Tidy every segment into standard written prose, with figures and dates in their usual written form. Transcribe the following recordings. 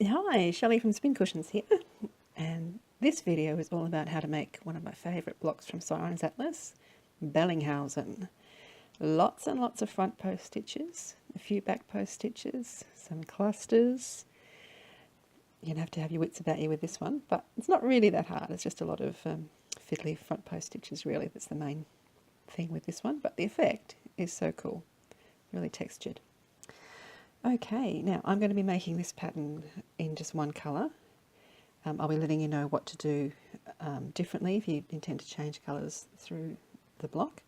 Hi, Shelley from Spin Cushions here, and this video is all about how to make one of my favourite blocks from Siren's Atlas, Bellynghausen. Lots and lots of front post stitches, a few back post stitches, some clusters. You're going to have your wits about you with this one, but it's not really that hard. It's just a lot of fiddly front post stitches really. That's the main thing with this one, but the effect is so cool, really textured. Okay, now I'm going to be making this pattern in just one colour. I'll be letting you know what to do differently if you intend to change colours through the block.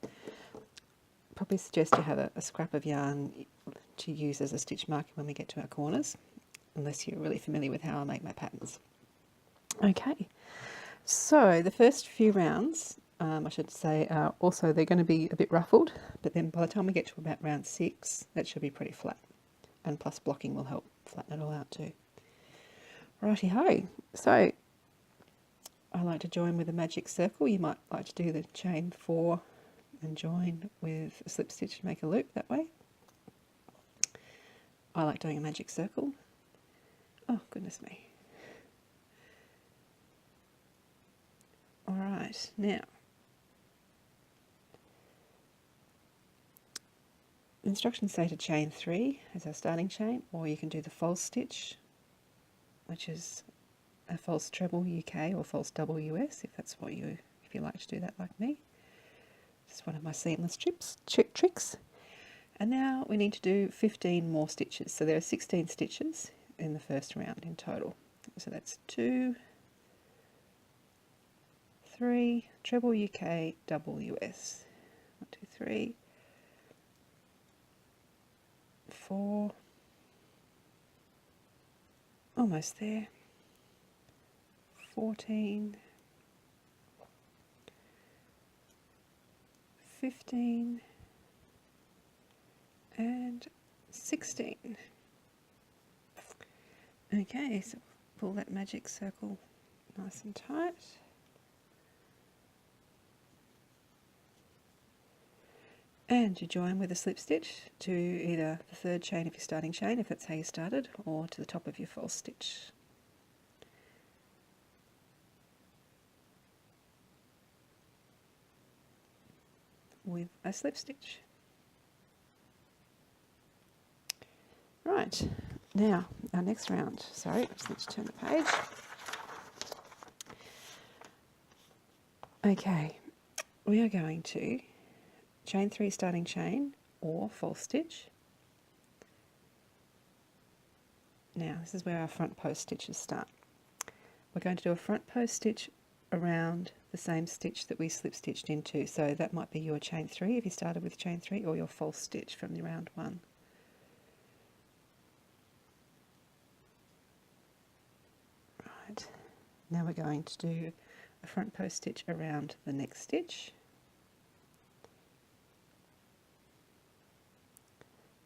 Probably suggest you have a scrap of yarn to use as a stitch marker when we get to our corners, unless you're really familiar with how I make my patterns. Okay, so the first few rounds, I should say, also they're going to be a bit ruffled, but then by the time we get to about round 6, that should be pretty flat. And plus blocking will help flatten it all out too. Righty ho, so I like to join with a magic circle. You might like to do the chain 4 and join with a slip stitch to make a loop that way. I like doing a magic circle. Oh goodness me. Alright, now instructions say to chain 3 as our starting chain, or you can do the false stitch, which is a false treble UK or false double US, if you like to do that like me. It's one of my seamless tricks. And now we need to do 15 more stitches. So there are 16 stitches in the first round in total. So that's 2, 3, treble UK, double US. 1, 2, 3, 4, almost there, 14, 15, and 16. Okay, so pull that magic circle nice and tight. And you join with a slip stitch to either the third chain of your starting chain, if that's how you started, or to the top of your false stitch. With a slip stitch. Right, now our next round. Sorry, I just need to turn the page. Okay, we are going to chain 3 starting chain or false stitch. Now this is where our front post stitches start. We're going to do a front post stitch around the same stitch that we slip stitched into, so that might be your chain 3 if you started with chain 3, or your false stitch from the round 1. Right, now we're going to do a front post stitch around the next stitch.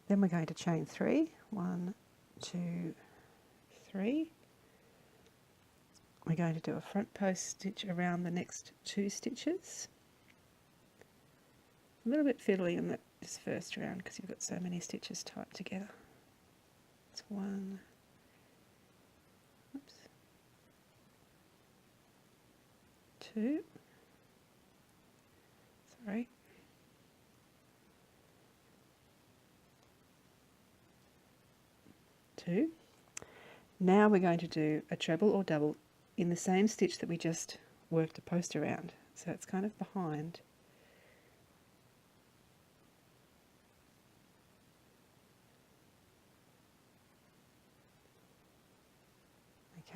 Then we're going to chain 3, 1, 2, 3. We're going to do a front post stitch around the next 2 stitches. A little bit fiddly in this first round because you've got so many stitches tied together. It's 1, oops, 2, sorry, 2. Now we're going to do a treble or double in the same stitch that we just worked a post around. So it's kind of behind.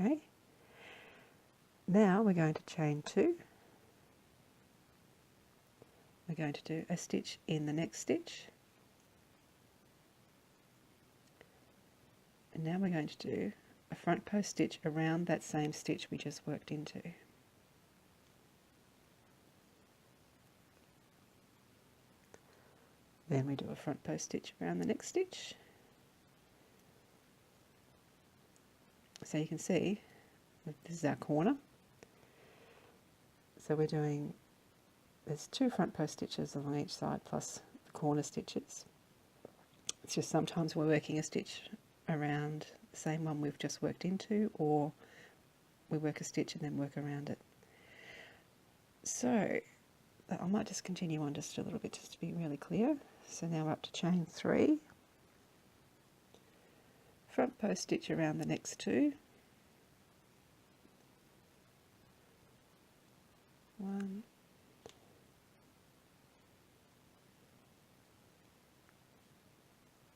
Okay. Now we're going to chain 2. We're going to do a stitch in the next stitch. And now we're going to do a front post stitch around that same stitch we just worked into. Then we do a front post stitch around the next stitch. So you can see that this is our corner. So we're doing, there's 2 front post stitches along each side plus the corner stitches. It's just sometimes we're working a stitch around the same one we've just worked into, or we work a stitch and then work around it. So I might just continue on just a little bit just to be really clear. So now we're up to chain 3, front post stitch around the next 2, 1,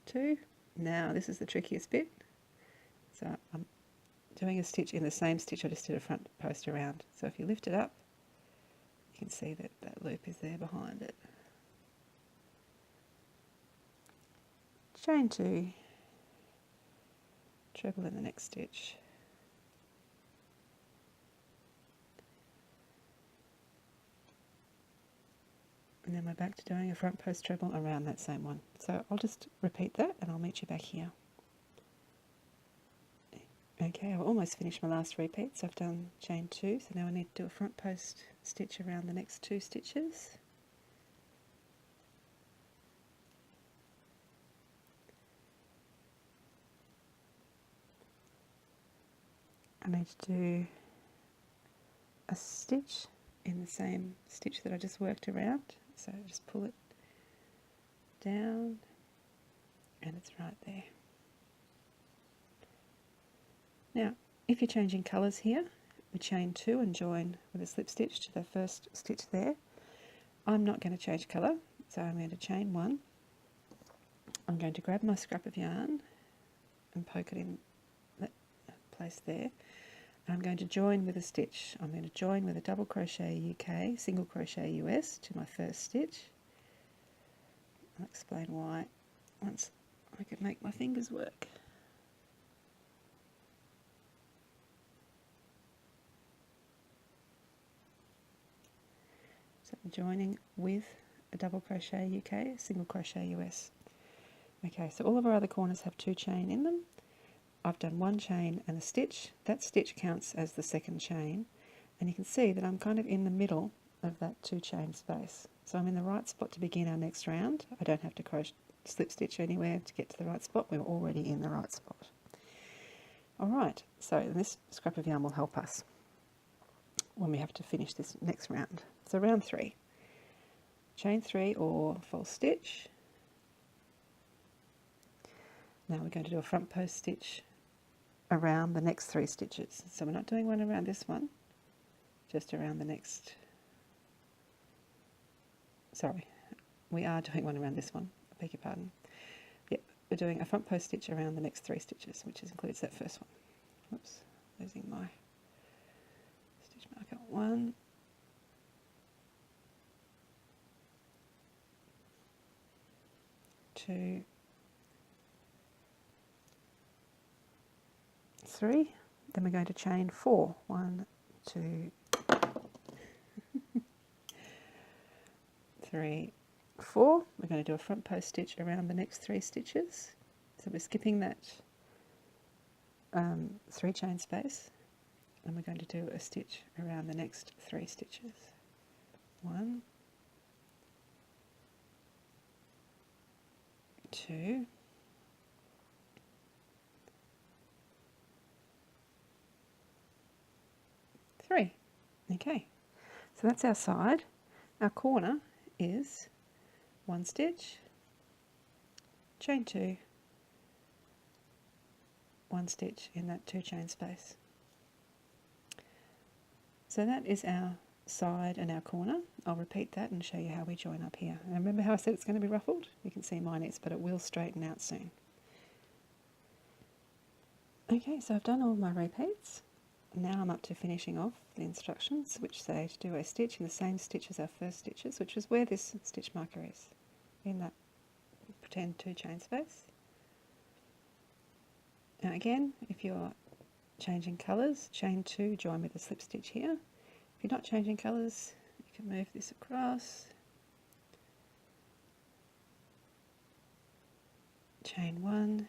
2. Now this is the trickiest bit. So I'm doing a stitch in the same stitch I just did a front post around. So if you lift it up, you can see that that loop is there behind it. Chain 2, treble in the next stitch, and then we're back to doing a front post treble around that same one. So I'll just repeat that and I'll meet you back here. Okay, I've almost finished my last repeat, so I've done chain 2, so now I need to do a front post stitch around the next 2 stitches. I need to do a stitch in the same stitch that I just worked around, so just pull it down and it's right there. Now if you're changing colours here, we chain 2 and join with a slip stitch to the first stitch there. I'm not going to change colour, so I'm going to chain 1. I'm going to grab my scrap of yarn and poke it in that place there. I'm going to join with a stitch. I'm going to join with a double crochet UK, single crochet US to my first stitch. I'll explain why once I can make my fingers work. So I'm joining with a double crochet UK, single crochet US. Okay, so all of our other corners have 2 chain in them. I've done 1 chain and a stitch. That stitch counts as the second chain, and you can see that I'm kind of in the middle of that 2 chain space. So I'm in the right spot to begin our next round. I don't have to crochet, slip stitch anywhere to get to the right spot. We're already in the right spot. Alright, so this scrap of yarn will help us when we have to finish this next round. So round 3, chain 3 or false stitch. Now we're going to do a front post stitch around the next 3 stitches. So we're not doing one around this one, just around the next, sorry, we are doing one around this one, I beg your pardon. Yep, we're doing a front post stitch around the next 3 stitches, which includes that first one. Whoops, losing my stitch marker. 1, 2, 3, then we're going to chain 4. 1, 2, 3, 4. We're going to do a front post stitch around the next 3 stitches. So we're skipping that 3 chain space, and we're going to do a stitch around the next 3 stitches. 1, 2, 3. Okay, so that's our side. Our corner is 1 stitch, chain 2, 1 stitch in that 2 chain space. So that is our side and our corner. I'll repeat that and show you how we join up here. And remember how I said it's going to be ruffled? You can see mine is, but it will straighten out soon. Okay, so I've done all my repeats. Now I'm up to finishing off the instructions, which say to do a stitch in the same stitch as our first stitches, which is where this stitch marker is, in that pretend 2 chain space. Now again, if you're changing colours, chain 2, join with a slip stitch here. If you're not changing colours, you can move this across, chain 1,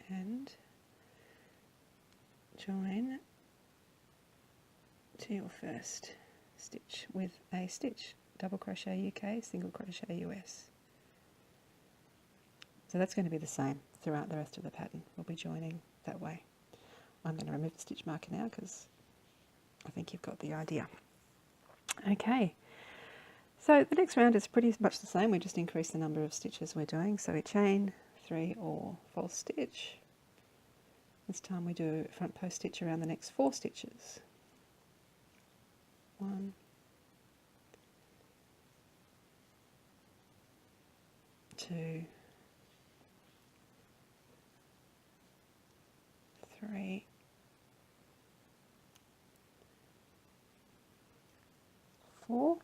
and join to your first stitch with a stitch. double crochet UK, single crochet US. So that's going to be the same throughout the rest of the pattern. We'll be joining that way. I'm going to remove the stitch marker now because I think you've got the idea. Okay, so the next round is pretty much the same. We just increase the number of stitches we're doing. So we chain 3 or false stitch. This time we do a front post stitch around the next 4 stitches. 1, 2, 3, 4.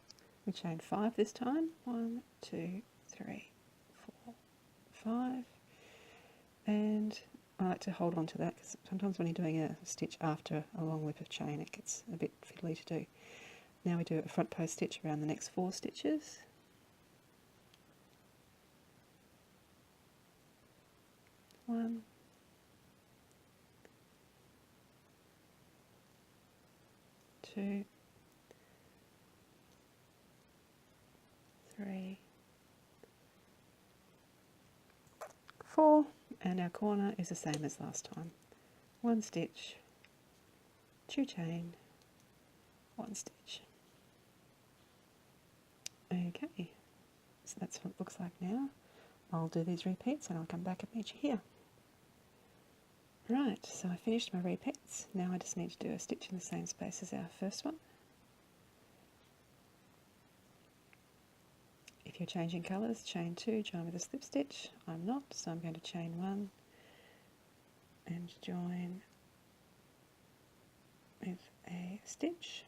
We chain 5 this time. 1, 2, 3, 4, 5. And I like to hold on to that because sometimes when you're doing a stitch after a long loop of chain, it gets a bit fiddly to do. Now we do a front post stitch around the next 4 stitches. 1, 2, 3, 4, and our corner is the same as last time. 1 stitch, 2 chain, 1 stitch. Okay, so that's what it looks like now. I'll do these repeats and I'll come back and meet you here. Right, so I finished my repeats. Now I just need to do a stitch in the same space as our first one. If you're changing colours, chain 2, join with a slip stitch. I'm not, so I'm going to chain 1 and join with a stitch.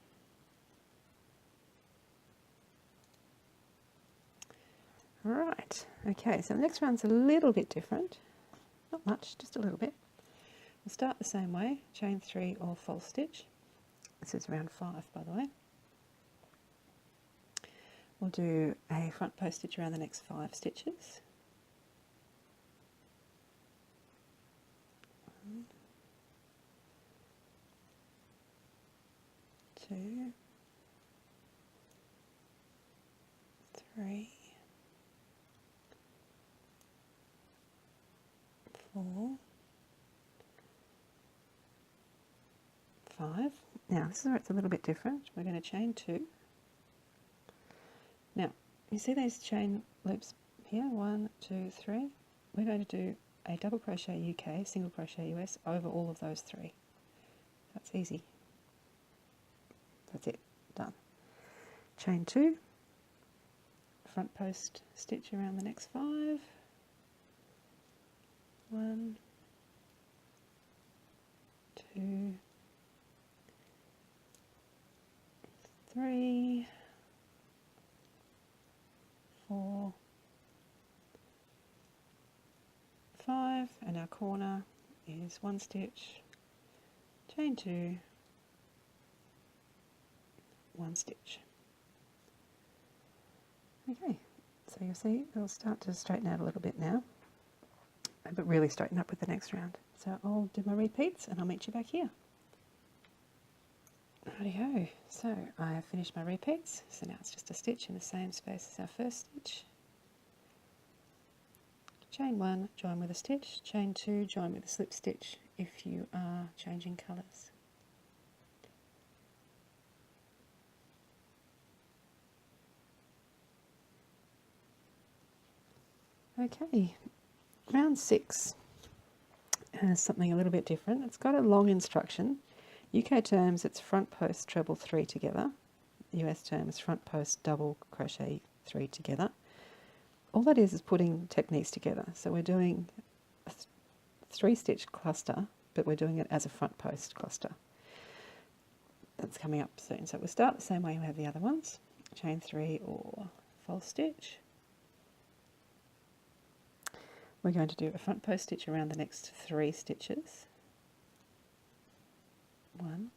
Right, okay, so the next one's a little bit different. Not much, just a little bit. We'll start the same way, chain 3 or false stitch. This is round 5, by the way. We'll do a front post stitch around the next 5 stitches. 1, 2, 3, 4, 5. Now this is where it's a little bit different. We're going to chain 2. Now you see these chain loops here, 1, 2, 3. We're going to do a double crochet UK, single crochet US over all of those 3. That's easy. That's it, done. Chain 2, front post stitch around the next 5. 1, 2, 3, 4, 5, and our corner is 1 stitch, chain 2, 1 stitch. Okay, so you'll see it'll start to straighten out a little bit now, but really straighten up with the next round. So I'll do my repeats and I'll meet you back here. Righty-ho, so I have finished my repeats, so now it's just a stitch in the same space as our first stitch. Chain 1, join with a stitch, chain 2, join with a slip stitch if you are changing colours. Okay, round 6 has something a little bit different. It's got a long instruction. UK terms, it's front post treble 3 together. US terms, front post double crochet 3 together. All that is putting techniques together. So we're doing a 3-stitch cluster, but we're doing it as a front post cluster. That's coming up soon. So we'll start the same way we have the other ones. Chain 3 or false stitch. We're going to do a front post stitch around the next 3 stitches. 1,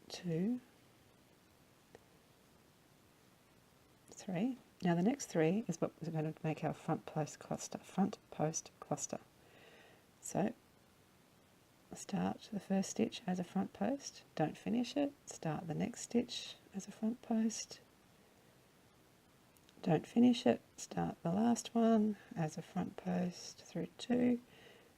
2, 3. Now the next 3 is what we're going to make our front post cluster. So start the first stitch as a front post, don't finish it, start the next stitch as a front post, don't finish it, start the last one as a front post through 2,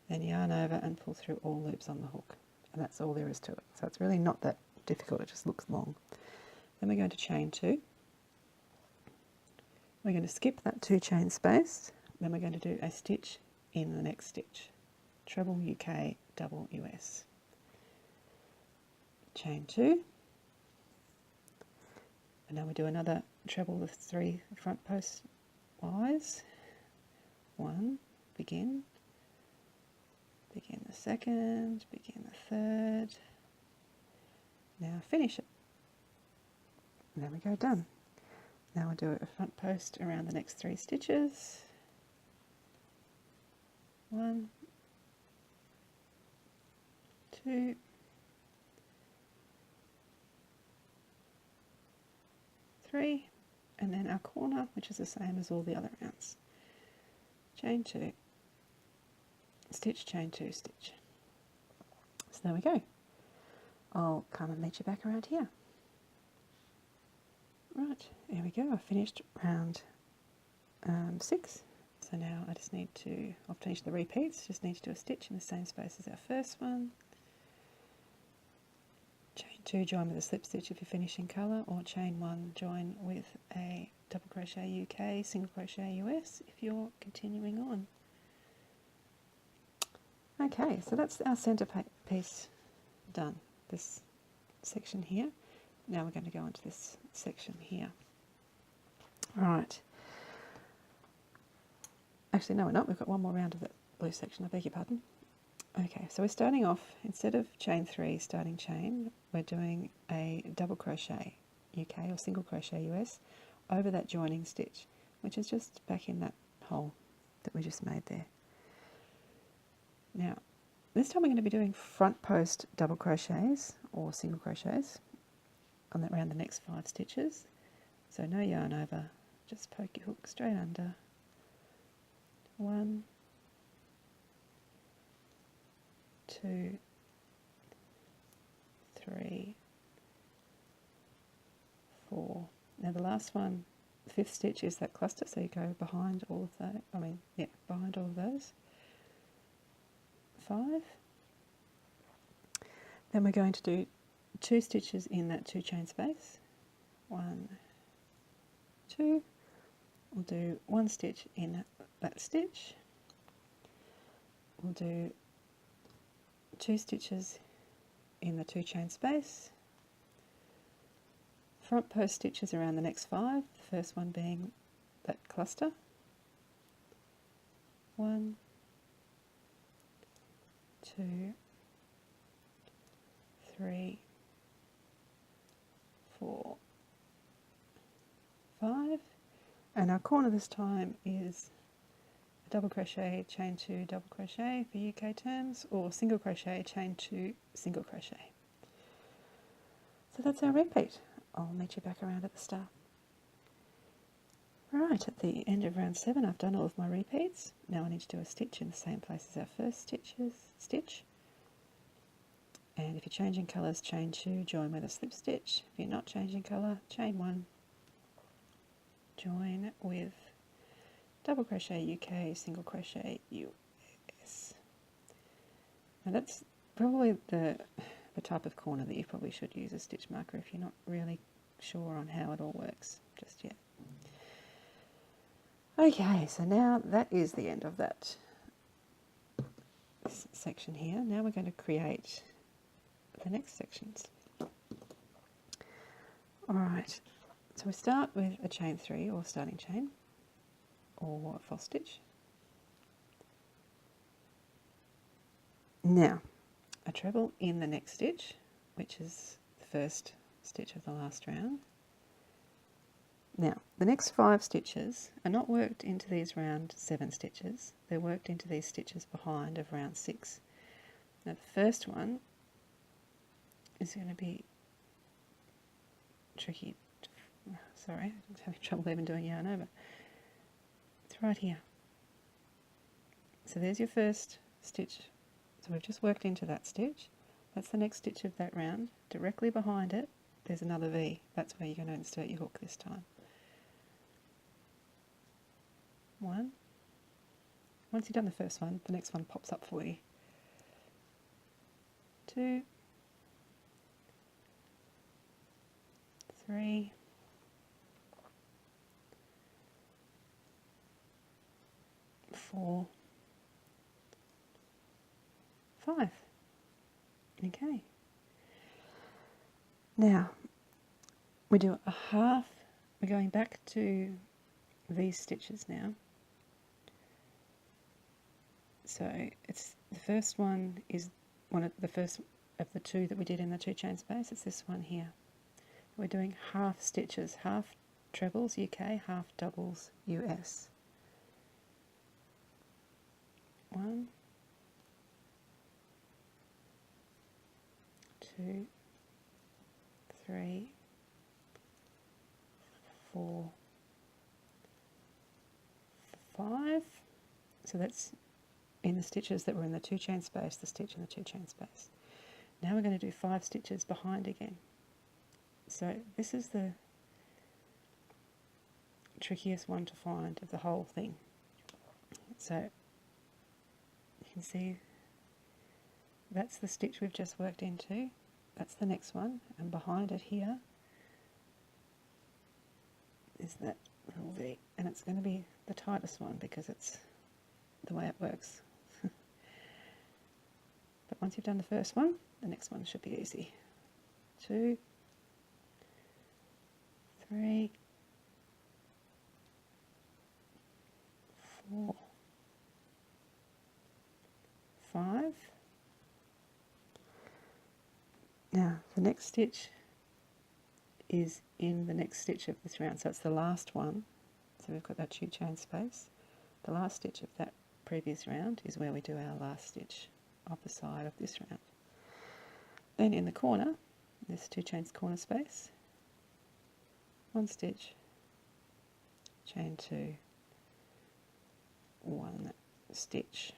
then yarn over and pull through all loops on the hook. And that's all there is to it. So it's really not that difficult, it just looks long. Then we're going to chain 2. We're going to skip that 2 chain space, then we're going to do a stitch in the next stitch. Treble UK, double US. Chain 2. And now we do another treble with 3 front post wise. 1, begin the second, begin the third. Now finish it. And there we go, done. Now we'll do a front post around the next 3 stitches. 1, 2, 3, and then our corner, which is the same as all the other rounds. Chain 2, stitch, chain 2, stitch. So there we go. I'll come and meet you back around here. Right, here we go. I finished round 6. So now I just need to, I've finished the repeats, just need to do a stitch in the same space as our first one. Chain 2, join with a slip stitch if you're finishing colour, or chain 1, join with a double crochet UK, single crochet US if you're continuing on. Okay, so that's our centre piece done, this section here. Now we're going to go into this section here. Right. Actually, no, we're not. We've got one more round of the blue section. I beg your pardon. Okay, so we're starting off, instead of chain 3, starting chain, we're doing a double crochet UK or single crochet US over that joining stitch, which is just back in that hole that we just made there. Now, this time we're going to be doing front post double crochets or single crochets on that around the next 5 stitches. So no yarn over, just poke your hook straight under. 1, 2, 3, 4. Now the last one, the 5th stitch, is that cluster, so you go behind all of those. Behind all of those. 5. Then we're going to do 2 stitches in that 2 chain space. 1, 2. We'll do 1 stitch in that stitch. We'll do 2 stitches in the 2 chain space. Front post stitches around the next 5, the first one being that cluster. 1, 2, 3, 4, 5, and our corner this time is a double crochet, chain 2, double crochet for UK terms, or single crochet, chain 2, single crochet. So that's our repeat. I'll meet you back around at the start. Right, at the end of round 7 I've done all of my repeats. Now I need to do a stitch in the same place as our first stitch. And if you're changing colours, chain 2, join with a slip stitch. If you're not changing colour, chain 1, join with double crochet UK, single crochet US. Now that's probably the type of corner that you probably should use a stitch marker if you're not really sure on how it all works just yet. Okay, so now that is the end of that section here. Now we're going to create the next sections. Alright, so we start with a chain 3 or starting chain or a false stitch. Now, a treble in the next stitch, which is the first stitch of the last round. Now, the next 5 stitches are not worked into these round 7 stitches, they're worked into these stitches behind of round 6. Now the first one is going to be tricky. Sorry, I'm having trouble even doing yarn over. It's right here. So there's your first stitch So we've just worked into that stitch. That's the next stitch of that round. Directly behind it, there's another V. That's where you're going to insert your hook this time. One. Once you've done the first one, the next one pops up for you. 2, 3, 4, 5. Okay. Now, we do a half, we're going back to these stitches now. So it's the first one is one of the first of the two that we did in the 2 chain space. It's this one here. We're doing half stitches, half trebles UK, half doubles US. 1, 2, 3, 4, 5. So that's in the stitches that were in the 2 chain space, the stitch in the 2 chain space. Now we're going to do 5 stitches behind again. So this is the trickiest one to find of the whole thing. So you can see that's the stitch we've just worked into. That's the next one, and behind it here is that little V, and it's going to be the tightest one because it's the way it works. But once you've done the first one, the next one should be easy. 2, 3, 4, 5. Now the next stitch is in the next stitch of this round, so it's the last one. So we've got that 2 chain space. The last stitch of that previous round is where we do our last stitch of the side of this round. Then in the corner, this 2 chains corner space, 1 stitch, chain 2, 1 stitch.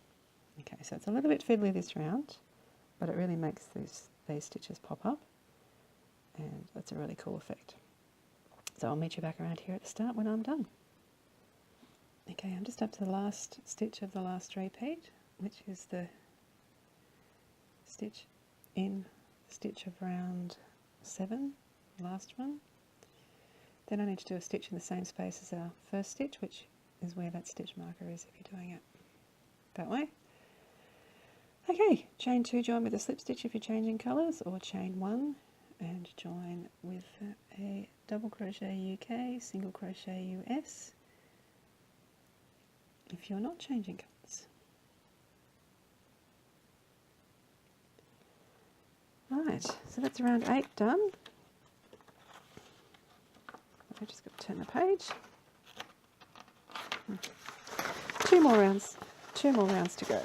Okay, so it's a little bit fiddly this round, but it really makes these stitches pop up, and that's a really cool effect. So I'll meet you back around here at the start when I'm done. Okay, I'm just up to the last stitch of the last repeat, which is the stitch in stitch of round 7, the last one. Then I need to do a stitch in the same space as our first stitch, which is where that stitch marker is if you're doing it that way. Okay, chain 2, join with a slip stitch if you're changing colours, or chain 1 and join with a double crochet UK, single crochet US if you're not changing colours. Right, so that's round 8 done. I've just got to turn the page. 2 more rounds to go.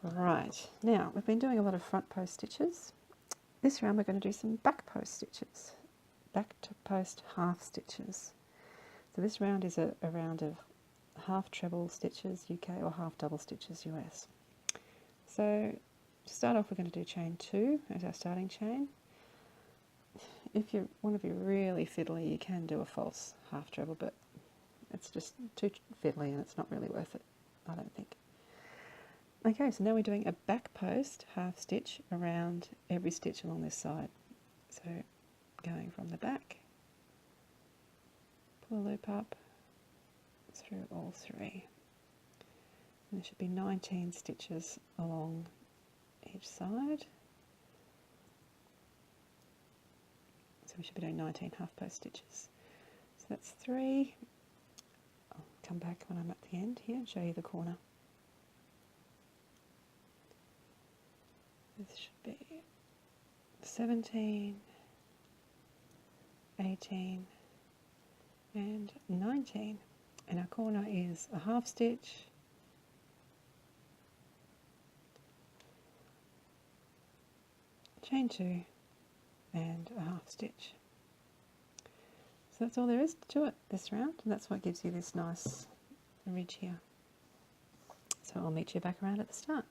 Right, now we've been doing a lot of front post stitches. This round we're going to do some back post stitches, back to post half stitches. So this round is a round of half treble stitches UK or half double stitches US. So to start off, we're going to do chain 2 as our starting chain. If you want to be really fiddly, you can do a false half treble, but it's just too fiddly and it's not really worth it, I don't think. Okay, so now we're doing a back post half stitch around every stitch along this side. So going from the back, pull a loop up through all 3. And there should be 19 stitches along each side. So we should be doing 19 half post stitches. So that's 3. I'll come back when I'm at the end here and show you the corner. This should be 17, 18 and 19. And our corner is a half stitch, chain 2 and a half stitch. So that's all there is to it this round, and that's what gives you this nice ridge here. So I'll meet you back around at the start.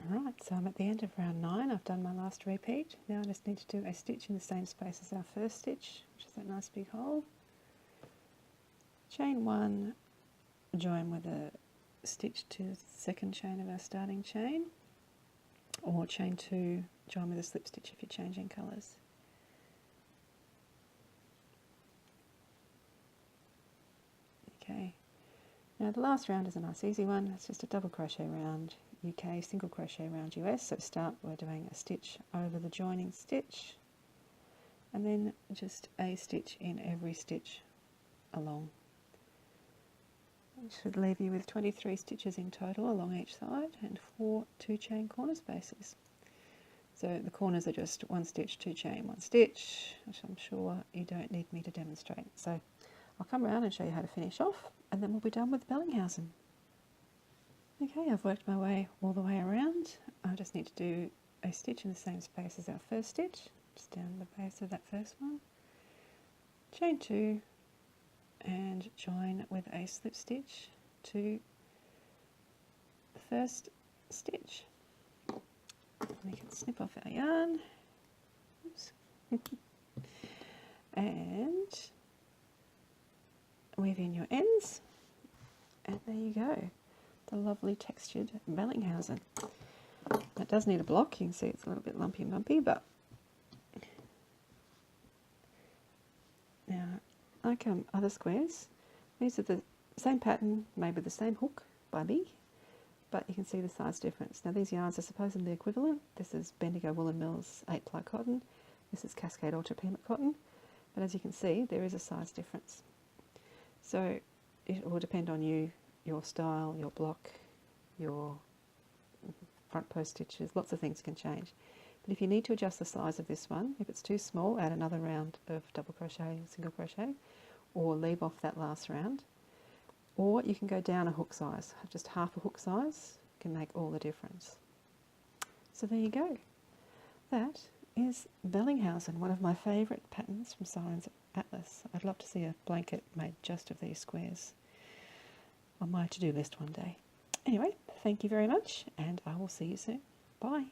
Alright, so I'm at the end of round 9. I've done my last repeat. Now I just need to do a stitch in the same space as our first stitch, which is that nice big hole. Chain 1, join with a stitch to the second chain of our starting chain, or chain 2, join with a slip stitch if you're changing colours. Okay, now the last round is a nice easy one. It's just a double crochet round UK, single crochet round US. So start, we're doing a stitch over the joining stitch, and then just a stitch in every stitch along. It should leave you with 23 stitches in total along each side and 4 2-chain corner spaces. So the corners are just 1 stitch, 2 chain, 1 stitch, which I'm sure you don't need me to demonstrate. So I'll come around and show you how to finish off, and then we'll be done with Bellnghausen. Okay, I've worked my way all the way around. I just need to do a stitch in the same space as our first stitch, just down the base of that first one. Chain 2 and join with a slip stitch to the first stitch. We can snip off our yarn. Oops. And weave in your ends, and there you go, the lovely textured Bellinghausen. It does need a block. You can see it's a little bit lumpy and bumpy, but now, like other squares, these are the same pattern, made with the same hook by me, but you can see the size difference. Now these yarns are supposedly equivalent. This is Bendigo Woolen Mills 8-ply cotton. This is Cascade Ultra Pima cotton, but as you can see, there is a size difference. So it will depend on you, your style, your block, your front post stitches, lots of things can change. But if you need to adjust the size of this one, if it's too small, add another round of double crochet, single crochet, or leave off that last round. Or you can go down a hook size, just half a hook size can make all the difference. So there you go. That is Bellinghausen, one of my favourite patterns from Siren's Atlas. I'd love to see a blanket made just of these squares on my to-do list one day. Anyway, thank you very much, and I will see you soon. Bye.